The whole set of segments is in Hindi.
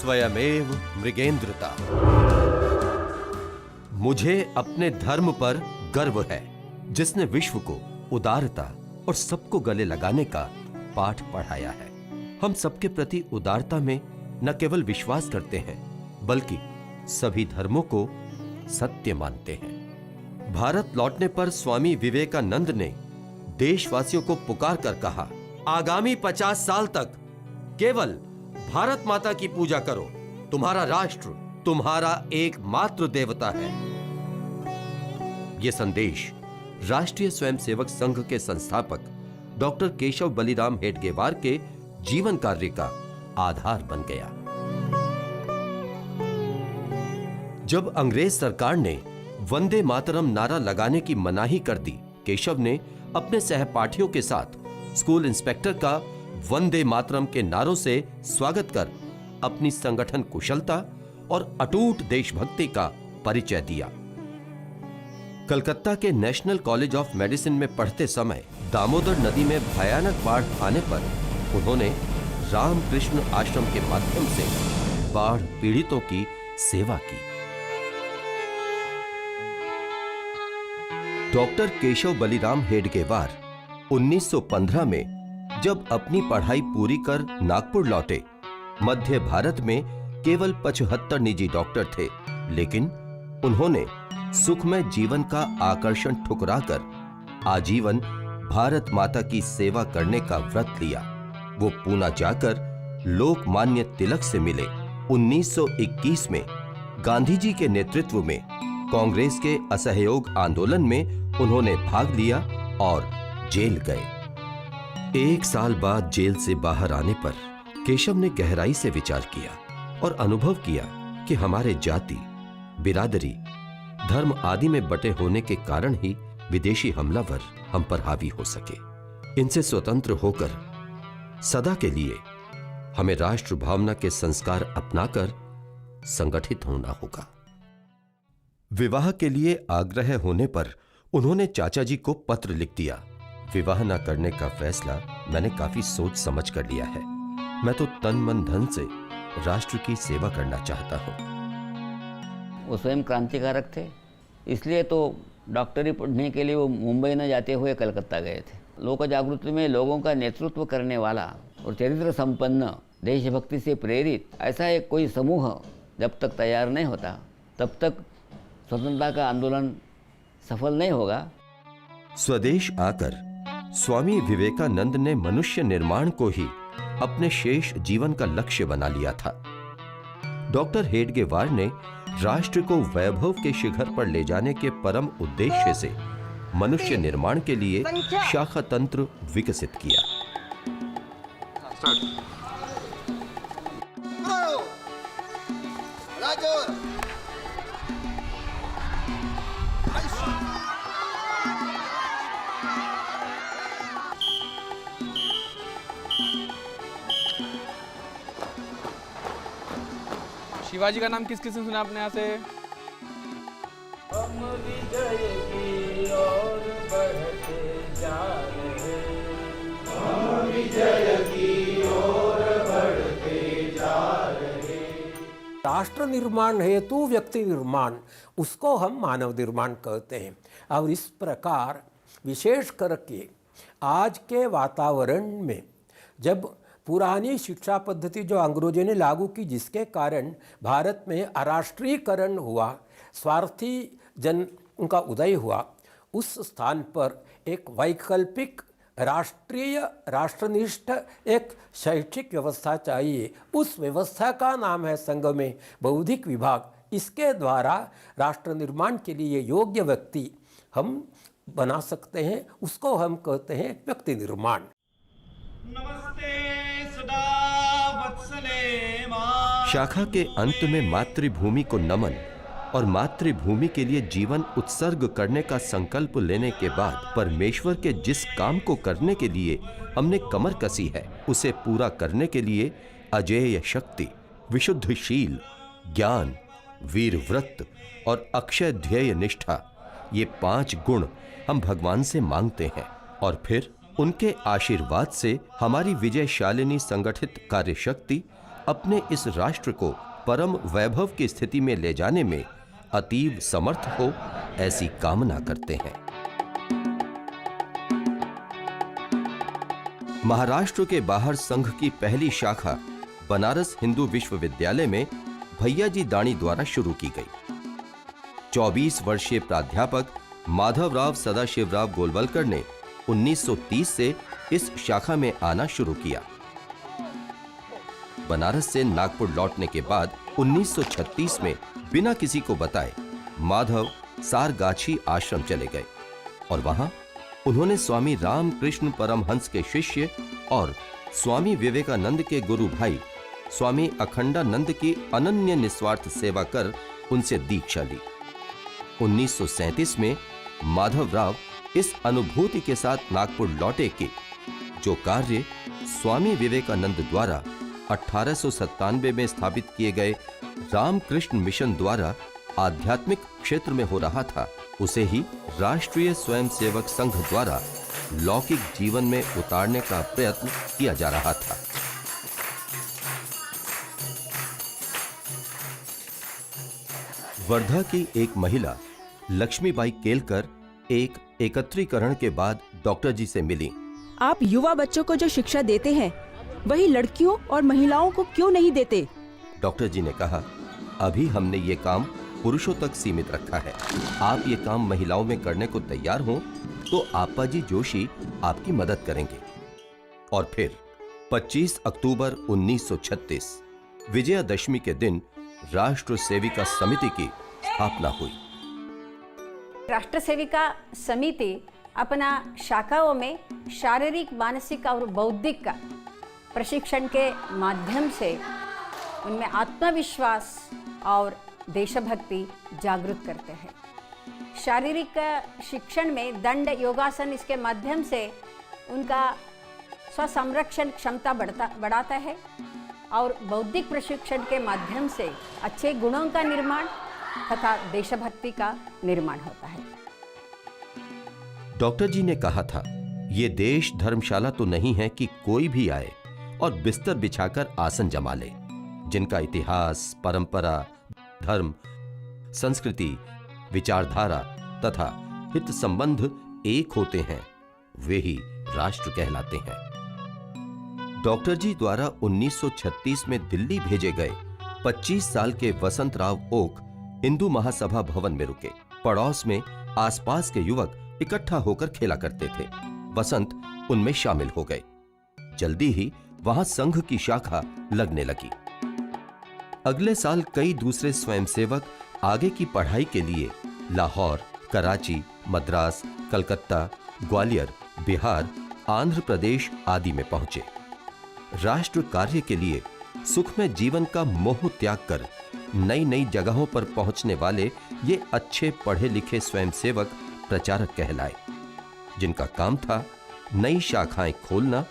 स्वयमेव मृगेंद्रता। मुझे अपने धर्म पर गर्व है, जिसने विश्व को उदारता और सबको गले लगाने का पाठ पढ़ाया है। हम सबके प्रति उदारता में न केवल विश्वास करते हैं, बल्कि सभी धर्मों को सत्य मानते हैं। भारत लौटने पर स्वामी विवेकानंद ने देशवासियों को पुकार कर कहा, आगामी 50 साल तक केवल भारत माता की पूजा करो। तुम्हारा राष्ट्र तुम्हारा एकमात्र देवता है। यह संदेश राष्ट्रीय स्वयंसेवक संघ के संस्थापक डॉक्टर केशव बलिराम हेडगेवार के जीवन कार्य का आधार बन गया। जब अंग्रेज सरकार ने वंदे मातरम नारा लगाने की मनाही कर दी, केशव ने अपने सहपाठियों के साथ स्कूल इंस्पेक्टर का वंदे मातरम के नारों से स्वागत कर अपनी संगठन कुशलता और अटूट देशभक्ति का परिचय दिया। कलकत्ता के नेशनल कॉलेज ऑफ मेडिसिन में पढ़ते समय दामोदर नदी में भयानक बाढ़ आने पर उन्होंने रामकृष्ण आश्रम के माध्यम से बाढ़ पीड़ितों की सेवा की। डॉक्टर केशव बलिराम हेडगेवार 1915 में जब अपनी पढ़ाई पूरी कर नागपुर लौटे, मध्य भारत में केवल 75 निजी डॉक्टर थे, लेकिन उन्होंने सुखमय जीवन का आकर्षण ठुकराकर आजीवन भारत माता की सेवा करने का व्रत लिया। वो पूना जाकर लोकमान्य तिलक से मिले। 1921 में गांधी जी के नेतृत्व में कांग्रेस के असहयोग आंदोलन में उन्होंने भाग लिया और जेल गए। 1 साल बाद जेल से बाहर आने पर केशव ने गहराई से विचार किया और अनुभव किया कि हमारे जाति, बिरादरी, धर्म आदि में बटे होने के कारण ही विदेशी हमलावर हम पर हावी हो सके। इनसे स्वतंत्र होकर सदा के लिए हमें राष्ट्र भावना के संस्कार अपनाकर संगठित होना होगा। विवाह के लिए आग्रह होने पर उन्होंने चाचा जी को पत्र लिख दिया। विवाह न करने का फैसला मैंने काफी सोच समझ कर लिया है। मैं तो तन मन धन से राष्ट्र की सेवा करना चाहता हूं। वो स्वयं क्रांतिकारक थे, इसलिए तो डॉक्टरी पढ़ने के लिए वो मुंबई न जाते हुए कलकत्ता गए थे। लोक जागृति में लोगों का नेतृत्व करने वाला और चरित्र संपन्न, देशभक्ति से प्रेरित ऐसा एक कोई समूह जब तक तैयार नहीं होता, तब तक स्वतंत्रता का आंदोलन सफल नहीं होगा। स्वदेश आकर स्वामी विवेकानंद ने मनुष्य निर्माण को ही अपने शेष जीवन का लक्ष्य बना लिया था। डॉक्टर हेडगेवार ने राष्ट्र को वैभव के शिखर पर ले जाने के परम उद्देश्य से मनुष्य निर्माण के लिए शाखा तंत्र विकसित किया। शिवाजी का नाम किस किस ने सुना आपने यहाँ से? हम विजय की ओर बढ़ते जा रहे, हम विजय की ओर बढ़ते जा रहे। राष्ट्र निर्माण हेतु व्यक्ति निर्माण, उसको हम मानव निर्माण कहते हैं। और इस प्रकार विशेष करके आज के वातावरण में जब पुरानी शिक्षा पद्धति जो अंग्रेजों ने लागू की, जिसके कारण भारत में अराष्ट्रीयकरण हुआ, स्वार्थी जन उनका उदय हुआ, उस स्थान पर एक वैकल्पिक राष्ट्रीय राष्ट्रनिष्ठ एक शैक्षिक व्यवस्था चाहिए। उस व्यवस्था का नाम है संघ में बौद्धिक विभाग। इसके द्वारा राष्ट्र निर्माण के लिए योग्य व्यक्ति हम बना सकते हैं, उसको हम कहते हैं व्यक्ति निर्माण। नमस्ते सदा वत्सले मां। शाखा के अंत में मातृभूमि को नमन और मातृभूमि के लिए जीवन उत्सर्ग करने का संकल्प लेने के बाद परमेश्वर के जिस काम को करने के लिए हमने कमर कसी है, उसे पूरा करने के लिए अजेय शक्ति, विशुद्धशील ज्ञान, वीर व्रत और अक्षय ध्येय निष्ठा, ये 5 गुण हम भगवान से मांगते हैं और फिर उनके आशीर्वाद से हमारी विजयशालिनी संगठित कार्यशक्ति अपने इस राष्ट्र को परम वैभव की स्थिति में ले जाने में अतीव समर्थ हो, ऐसी कामना करते हैं। महाराष्ट्र के बाहर संघ की पहली शाखा बनारस हिंदू विश्वविद्यालय में भैयाजी दाणी द्वारा शुरू की गई। 24 वर्षीय प्राध्यापक माधवराव सदाशिवराव गोलवलकर ने 1930 से इस शाखा में आना शुरू किया। बनारस से नागपुर लौटने के बाद 1936 में बिना किसी को बताए माधव सारगाछी आश्रम चले गए और वहां उन्होंने स्वामी रामकृष्ण परमहंस के शिष्य और स्वामी विवेकानंद के गुरु भाई स्वामी अखंडानंद की अनन्य निस्वार्थ सेवा कर उनसे दीक्षा ली। 1937 में माधवराव इस अनुभूति के साथ नागपुर लौटे कि जो कार्य स्वामी विवेकानंद द्वारा 1897 में स्थापित किए गए रामकृष्ण मिशन द्वारा आध्यात्मिक क्षेत्र में हो रहा था, उसे ही राष्ट्रीय स्वयंसेवक संघ द्वारा लौकिक जीवन में उतारने का प्रयत्न किया जा रहा था। वर्धा की एक महिला लक्ष्मीबाई केलकर एक एकत्रीकरण के बाद डॉक्टर जी से मिली। आप युवा बच्चों को जो शिक्षा देते हैं वही लड़कियों और महिलाओं को क्यों नहीं देते? डॉक्टर जी ने कहा, अभी हमने ये काम पुरुषों तक सीमित रखा है। आप ये काम महिलाओं में करने को तैयार हो तो आप्पाजी जोशी आपकी मदद करेंगे। और फिर 25 अक्टूबर 1936 विजयादशमी के दिन राष्ट्र सेविका समिति की स्थापना हुई। राष्ट्र सेविका समिति अपना शाखाओं में शारीरिक, मानसिक और बौद्धिक का प्रशिक्षण के माध्यम से उनमें आत्मविश्वास और देशभक्ति जागृत करते हैं। शारीरिक शिक्षण में दंड, योगासन, इसके माध्यम से उनका स्वसंरक्षण क्षमता बढ़ाता है और बौद्धिक प्रशिक्षण के माध्यम से अच्छे गुणों का निर्माण तथा देशभक्ति का निर्माण होता है। डॉक्टर जी ने कहा था, ये देश धर्मशाला तो नहीं है कि कोई भी आए और बिस्तर बिछाकर आसन जमा ले। जिनका इतिहास, परंपरा, धर्म, संस्कृति, विचारधारा तथा हित संबंध एक होते हैं, वे ही राष्ट्र कहलाते हैं। डॉक्टर जी द्वारा 1936 में दिल्ली भेजे गए 25 साल के वसंत राव ओक हिंदू महासभा भवन में रुके। पड़ोस में आसपास के युवक इकट्ठा होकर खेला करते थे। वसंत उनमें शामिल हो गए। जल्दी ही वहां संघ की शाखा लगने लगी। अगले साल कई दूसरे स्वयंसेवक आगे की पढ़ाई के लिए लाहौर, कराची, मद्रास, कलकत्ता, ग्वालियर, बिहार, आंध्र प्रदेश आदि में पहुंचे। राष्ट्र कार्य के लिए सुखमय जीवन का मोह त्याग कर नई नई जगहों पर पहुंचने वाले ये अच्छे पढ़े लिखे स्वयंसेवक प्रचारक कहलाए, जिनका काम था नई शाखाएं खोलना,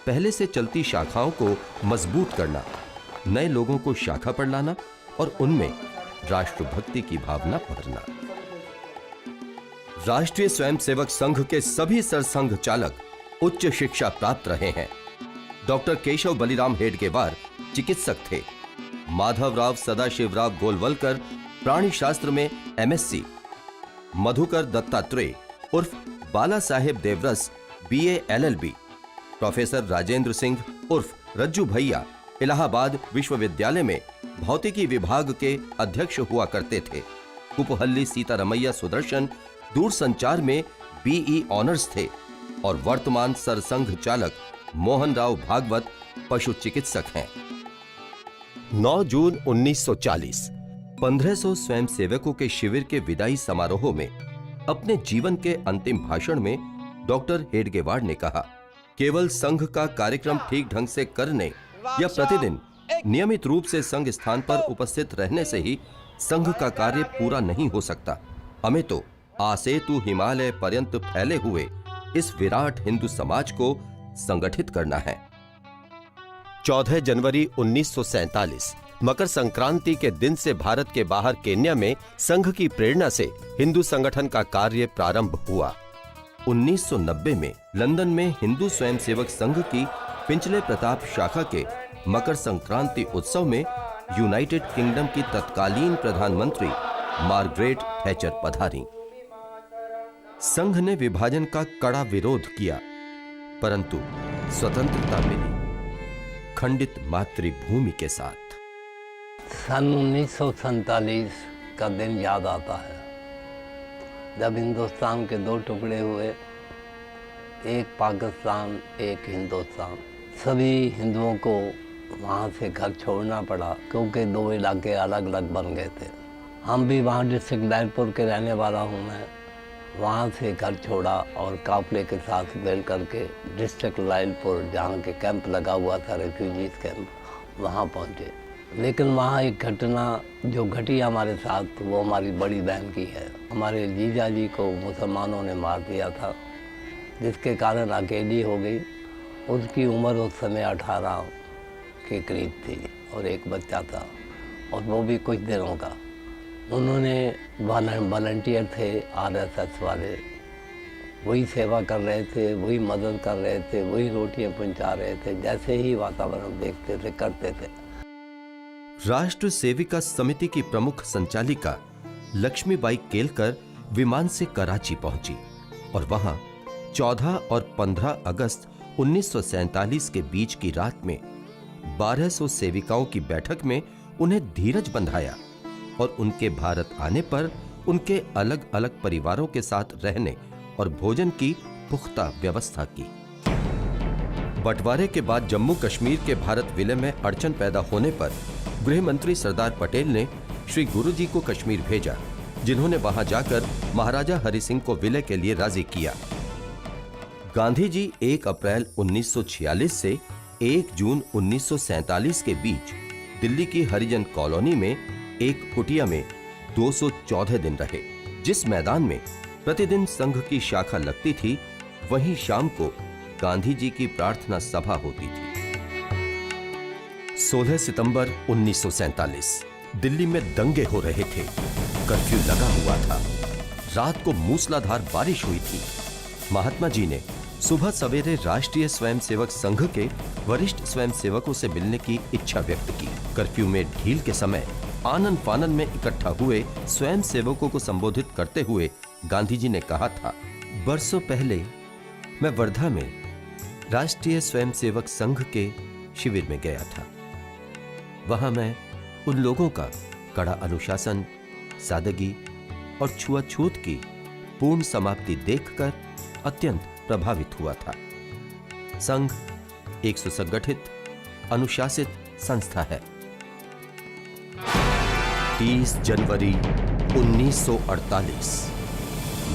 पहले से चलती शाखाओं को मजबूत करना, नए लोगों को शाखा पर लाना और उनमें राष्ट्रभक्ति की भावना भरना। राष्ट्रीय स्वयंसेवक संघ के सभी सरसंघ चालक उच्च शिक्षा प्राप्त रहे हैं। डॉक्टर केशव बलिराम हेडगेवार चिकित्सक थे। माधवराव सदाशिवराव गोलवलकर प्राणी शास्त्र में MSc, मधुकर दत्तात्रेय उर्फ Bala Saheb Deoras BA LLB, professor Rajendra Singh उर्फ रज्जू भैया इलाहाबाद विश्वविद्यालय में भौतिकी विभाग के अध्यक्ष हुआ करते थे। कुपहल्ली सीतारमैया सुदर्शन दूरसंचार में BE ऑनर्स थे और वर्तमान सरसंघ चालक मोहन राव भागवत पशु चिकित्सक हैं। 9 जून 1940 1500 स्वयंसेवकों के शिविर के विदाई समारोह में अपने जीवन के अंतिम भाषण में डॉक्टर हेडगेवार ने कहा, केवल संघ का कार्यक्रम ठीक ढंग से करने या प्रतिदिन नियमित रूप से संघ स्थान पर उपस्थित रहने से ही संघ का कार्य पूरा नहीं हो सकता। हमें तो आसेतु हिमालय पर्यंत फैले हुए इस विराट हिंदू समाज को संगठित करना है। 14 जनवरी 1947 मकर संक्रांति के दिन से भारत के बाहर केन्या में संघ की प्रेरणा से हिंदू संगठन का कार्य प्रारंभ हुआ। 1990 में लंदन में हिंदू स्वयंसेवक संघ की पिंचले प्रताप शाखा के मकर संक्रांति उत्सव में यूनाइटेड किंगडम की तत्कालीन प्रधानमंत्री मार्गरेट थैचर पधारी। संघ ने विभाजन का कड़ा विरोध किया, परंतु स्वतंत्रता मिली खंडित मातृभूमि के साथ। सन 1947 का दिन याद आता है, जब हिंदुस्तान के दो टुकड़े हुए, एक पाकिस्तान एक हिंदुस्तान। सभी हिंदुओं को वहाँ से घर छोड़ना पड़ा क्योंकि दो इलाके अलग अलग बन गए थे। हम भी वहाँ डिस्ट्रिक्ट ललितपुर के रहने वाला हूँ मैं। वहाँ से घर छोड़ा और काफले के साथ मिल करके डिस्ट्रिक्ट ललितपुर, जहाँ के कैंप लगा हुआ था, रेफ्यूजीज कैंप, वहाँ पहुँचे। लेकिन वहाँ एक घटना जो घटी हमारे साथ, वो हमारी बड़ी बहन की है। हमारे जीजा जी को मुसलमानों ने मार दिया था, जिसके कारण अकेली हो गई। उसकी उम्र उस समय 18 के करीब थी और एक बच्चा था, और वो भी कुछ दिनों का। उन्होंने वॉलंटियर थे RSS वाले, वही सेवा कर रहे थे, वही मदद कर रहे थे, वही रोटियां पहुंचा रहे थे, जैसे ही वातावरण देखते थे करते थे। राष्ट्र सेविका समिति की प्रमुख संचालिका लक्ष्मीबाई केलकर विमान से कराची पहुंची और वहां 14 और 15 अगस्त 1947 के बीच की रात में 1200 सेविकाओं की बैठक में उन्हें धीरज बंधाया और उनके भारत आने पर उनके अलग अलग परिवारों के साथ रहने और भोजन की पुख्ता व्यवस्था की। बंटवारे के बाद जम्मू कश्मीर के भारत विलय में अड़चन पैदा होने पर गृह मंत्री सरदार पटेल ने श्री गुरुजी को कश्मीर भेजा, जिन्होंने वहां जाकर महाराजा हरि सिंह को विलय के लिए राजी किया। गांधी जी 1 अप्रैल 1946 से 1 जून 1947 के बीच दिल्ली की हरिजन कॉलोनी में एक कुटिया में 214 दिन रहे। जिस मैदान में प्रतिदिन संघ की शाखा लगती थी, वहीं शाम को गांधी जी की प्रार्थना सभा होती थी। 16 सितंबर 1947 दिल्ली में दंगे हो रहे थे। कर्फ्यू लगा हुआ था। रात को मूसलाधार बारिश हुई थी। महात्मा जी ने सुबह सवेरे राष्ट्रीय स्वयंसेवक संघ के वरिष्ठ स्वयंसेवकों से मिलने की इच्छा व्यक्त की। कर्फ्यू में ढील के समय आनन फानन में इकट्ठा हुए स्वयंसेवकों को संबोधित करते हुए गांधी जी ने कहा था, बरसों पहले मैं वर्धा में राष्ट्रीय स्वयंसेवक संघ के शिविर में गया था। वहां मैं उन लोगों का कड़ा अनुशासन, सादगी और छुआछूत की पूर्ण समाप्ति देखकर अत्यंत प्रभावित हुआ था। संघ एक सुसंगठित, अनुशासित संस्था है। 30 जनवरी 1948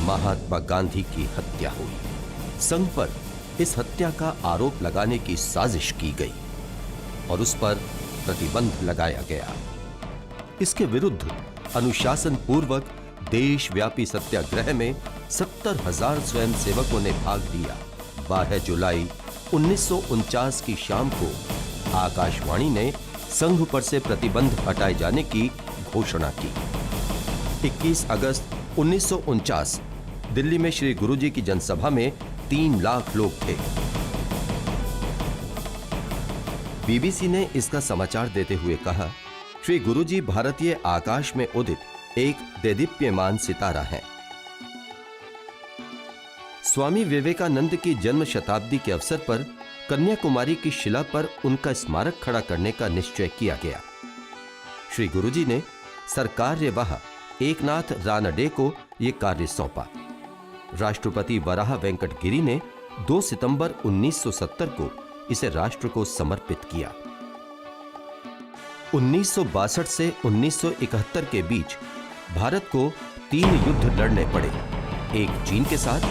महात्मा गांधी की हत्या हुई। संघ पर इस हत्या का आरोप लगाने की साजिश की गई और उस पर प्रतिबंध लगाया गया। इसके विरुद्ध अनुशासन पूर्वक देशव्यापी सत्याग्रह में 70,000 स्वयंसेवकों ने भाग लिया। 12 जुलाई 1949 की शाम को आकाशवाणी ने संघ पर से प्रतिबंध हटाए जाने की घोषणा की। 21 अगस्त 1949 दिल्ली में श्री गुरुजी की जनसभा में 3 लाख लोग थे। बीबीसी ने इसका समाचार देते हुए कहा, श्री गुरुजी भारतीय आकाश में उदित एक देदीप्यमान सितारा है। स्वामी विवेकानंद की जन्म शताब्दी के अवसर पर कन्याकुमारी की शिला पर उनका स्मारक खड़ा करने का निश्चय किया गया। श्री गुरुजी ने सरकार्यवाह एकनाथ रानडे को यह कार्य सौंपा। राष्ट्रपति वराह वेंकट गिरि ने 2 सितंबर 1970 को इसे राष्ट्र को समर्पित किया। 1962 से 1971 के बीच भारत को 3 युद्ध लड़ने पड़े, एक चीन के साथ,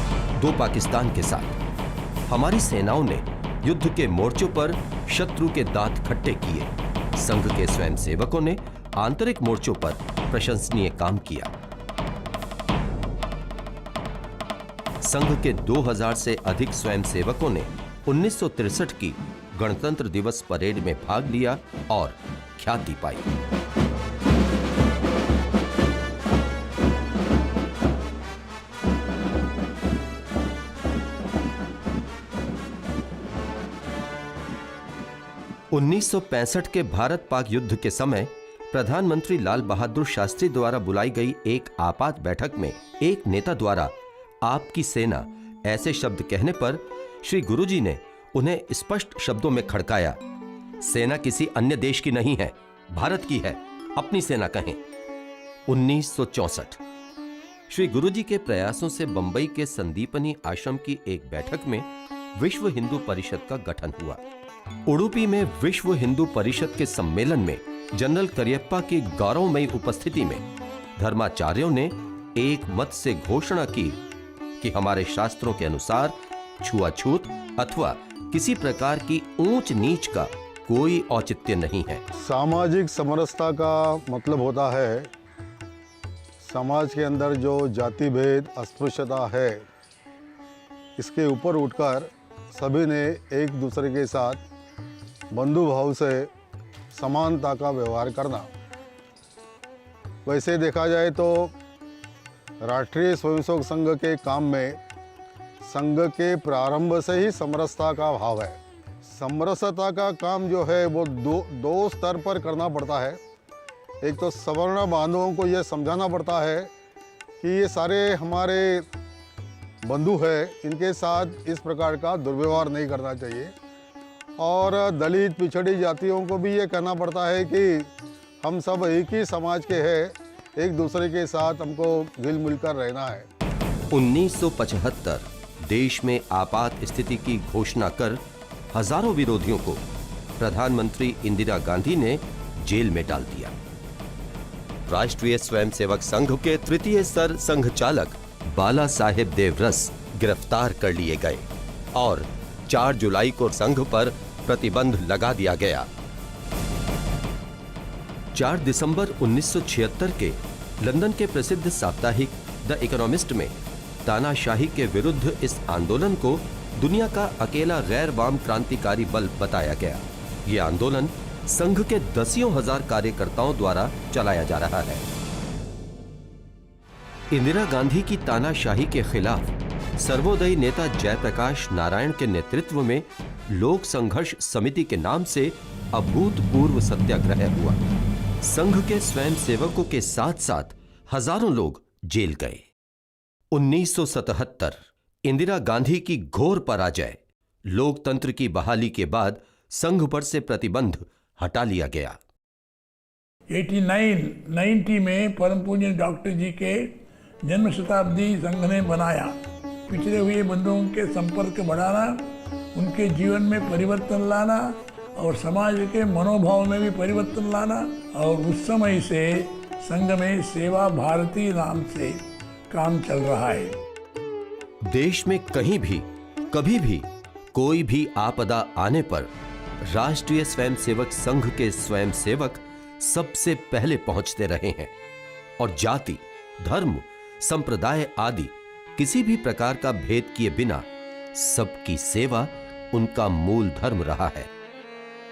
2 पाकिस्तान के साथ। हमारी सेनाओं ने युद्ध के मोर्चों पर शत्रु के दांत खट्टे किए। संघ के स्वयंसेवकों ने आंतरिक मोर्चों पर प्रशंसनीय काम किया। संघ के 2000 से अधिक स्वयंसेवकों ने 1963 की गणतंत्र दिवस परेड में भाग लिया और ख्याति पाई। 1965 के भारत पाक युद्ध के समय प्रधानमंत्री लाल बहादुर शास्त्री द्वारा बुलाई गई एक आपात बैठक में एक नेता द्वारा आपकी सेना ऐसे शब्द कहने पर श्री गुरुजी ने उन्हें स्पष्ट शब्दों में खड़काया, सेना किसी अन्य देश की नहीं है, भारत की है, अपनी सेना कहें। 1964 श्री गुरुजी के प्रयासों से बंबई के संदीपनी आश्रम की एक बैठक में विश्व हिंदू परिषद का गठन हुआ। उडुपी में विश्व हिंदू परिषद के सम्मेलन में जनरल करियप्पा की गौरवमयी उपस्थिति में धर्माचार्यों ने एक मत से घोषणा की कि हमारे शास्त्रों के अनुसार छुआछूत अथवा किसी प्रकार की ऊंच नीच का कोई औचित्य नहीं है। सामाजिक समरसता का मतलब होता है समाज के अंदर जो जाति भेद अस्पृश्यता है इसके ऊपर उठकर सभी ने एक दूसरे के साथ बंधु भाव से समानता का व्यवहार करना। वैसे देखा जाए तो राष्ट्रीय स्वयंसेवक संघ के काम में संघ के प्रारंभ से ही समरसता का भाव है। समरसता का काम जो है वो दो स्तर पर करना पड़ता है। एक तो सवर्ण बांधवों को यह समझाना पड़ता है कि ये सारे हमारे बंधु है, इनके साथ इस प्रकार का दुर्व्यवहार नहीं करना चाहिए। और दलित पिछड़ी जातियों को भी ये कहना पड़ता है कि हम सब एक ही समाज के हैं, एक दूसरे के साथ हमको घुल मिल कर रहना है। 1975 देश में आपात स्थिति की घोषणा कर हजारों विरोधियों को प्रधानमंत्री इंदिरा गांधी ने जेल में डाल दिया। राष्ट्रीय स्वयंसेवक संघ के तृतीय स्तर संघ चालक बाला साहेब देवरस गिरफ्तार कर लिए गए और 4 जुलाई को संघ पर प्रतिबंध लगा दिया गया। 4 दिसंबर 1976 के लंदन के प्रसिद्ध साप्ताहिक द इकोनॉमिस्ट में तानाशाही के विरुद्ध इस आंदोलन को दुनिया का अकेला गैर वाम क्रांतिकारी बल बताया गया। यह आंदोलन संघ के दसियों हजार कार्यकर्ताओं द्वारा चलाया जा रहा है। इंदिरा गांधी की तानाशाही के खिलाफ सर्वोदयी नेता जयप्रकाश नारायण के नेतृत्व में लोक संघर्ष समिति के नाम से अभूतपूर्व सत्याग्रह हुआ। संघ के स्वयंसेवकों के साथ साथ हजारों लोग जेल गए। 1977 इंदिरा गांधी की घोर पराजय, लोकतंत्र की बहाली के बाद संघ पर से प्रतिबंध हटा लिया गया। 90 में परम पूज्य डॉक्टर जी के जन्म शताब्दी संघ ने बनाया। पिछड़े हुए बंधुओं के संपर्क बढ़ाना, उनके जीवन में परिवर्तन लाना और समाज के मनोभाव में भी परिवर्तन लाना। और उस समय से संघ में सेवा भारती नाम से काम चल रहा है। देश में कहीं भी कभी भी कोई भी आपदा आने पर राष्ट्रीय स्वयंसेवक संघ के स्वयंसेवक सबसे पहले पहुंचते रहे हैं और जाति, धर्म, संप्रदाय आदि किसी भी प्रकार का भेद किए बिना सबकी सेवा उनका मूल धर्म रहा है।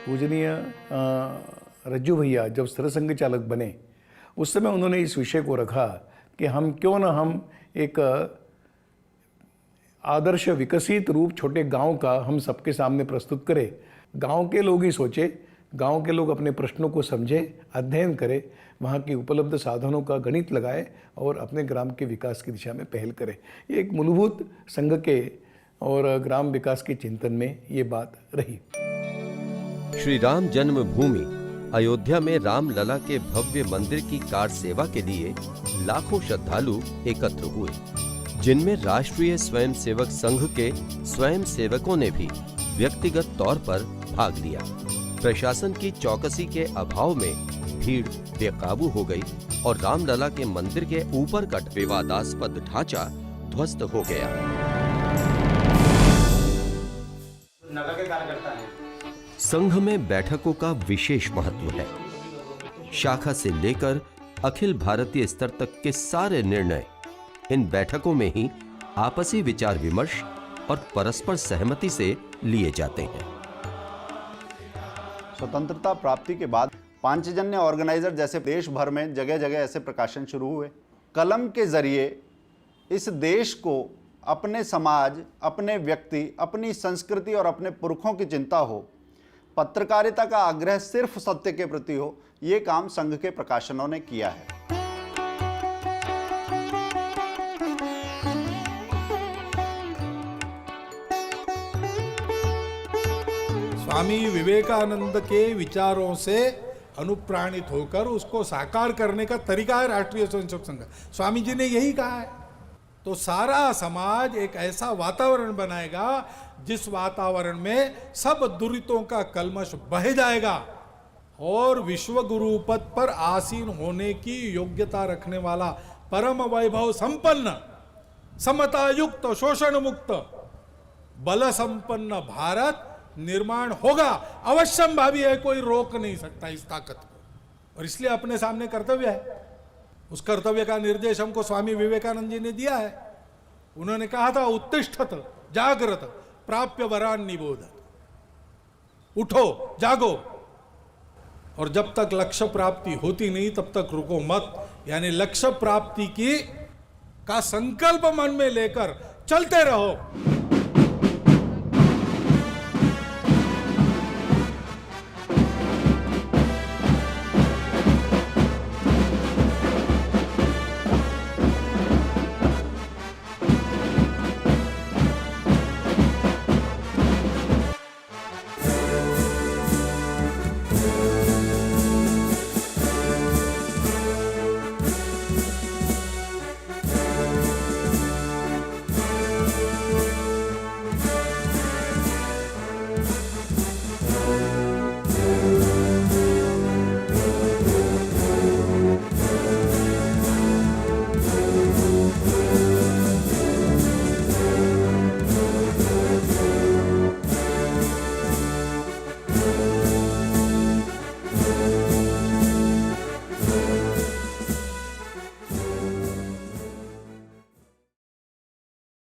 पूजनीय रज्जू भैया जब सरसंघ चालक बने उस समय उन्होंने इस विषय को रखा कि हम क्यों ना हम एक आदर्श विकसित रूप छोटे गांव का हम सबके सामने प्रस्तुत करें। गांव के लोग ही सोचे, गांव के लोग अपने प्रश्नों को समझे, अध्ययन करें, वहाँ की उपलब्ध साधनों का गणित लगाए और अपने ग्राम के विकास की दिशा में पहल करें। ये एक मूलभूत संघ के और ग्राम विकास के चिंतन में ये बात रही। श्री राम जन्मभूमि अयोध्या में रामलला के भव्य मंदिर की कार सेवा के लिए लाखों श्रद्धालु एकत्र हुए, जिनमें राष्ट्रीय स्वयंसेवक संघ के स्वयंसेवकों ने भी व्यक्तिगत तौर पर भाग लिया। प्रशासन की चौकसी के अभाव में भीड़ बेकाबू हो गई और रामलला के मंदिर के ऊपर का विवादास्पद ढांचा ध्वस्त हो गया। नगर के कार्यकर्ता हैं। संघ में बैठकों का विशेष महत्व है। शाखा से लेकर अखिल भारतीय स्तर तक के सारे निर्णय इन बैठकों में ही आपसी विचार विमर्श और परस्पर सहमति से लिए जाते हैं। स्वतंत्रता प्राप्ति के बाद पांचजन्य ऑर्गेनाइजर जैसे देश भर में जगह जगह ऐसे प्रकाशन शुरू हुए। कलम के जरिए इस देश को अपने समाज, अपने व्यक्ति, अपनी संस्कृति और अपने पुरखों की चिंता हो, पत्रकारिता का आग्रह सिर्फ सत्य के प्रति हो, ये काम संघ के प्रकाशनों ने किया है। स्वामी विवेकानंद के विचारों से अनुप्राणित होकर उसको साकार करने का तरीका है राष्ट्रीय स्वयंसेवक संघ। स्वामी जी ने यही कहा है। तो सारा समाज एक ऐसा वातावरण बनाएगा जिस वातावरण में सब दुरितों का कलमश बह जाएगा और विश्व गुरु पद पर आसीन होने की योग्यता रखने वाला परम वैभव संपन्न, समता युक्त, शोषण मुक्त, बल संपन्न भारत निर्माण होगा। अवश्यंभावी है, कोई रोक नहीं सकता इस ताकत को। और इसलिए अपने सामने कर्तव्य है। उस कर्तव्य का निर्देश हमको स्वामी विवेकानंद जी ने दिया है। उन्होंने कहा था, उत्तिष्ठत जागृत प्राप्य वरान निबोधत। उठो, जागो, और जब तक लक्ष्य प्राप्ति होती नहीं तब तक रुको मत। यानी लक्ष्य प्राप्ति का संकल्प मन में लेकर चलते रहो।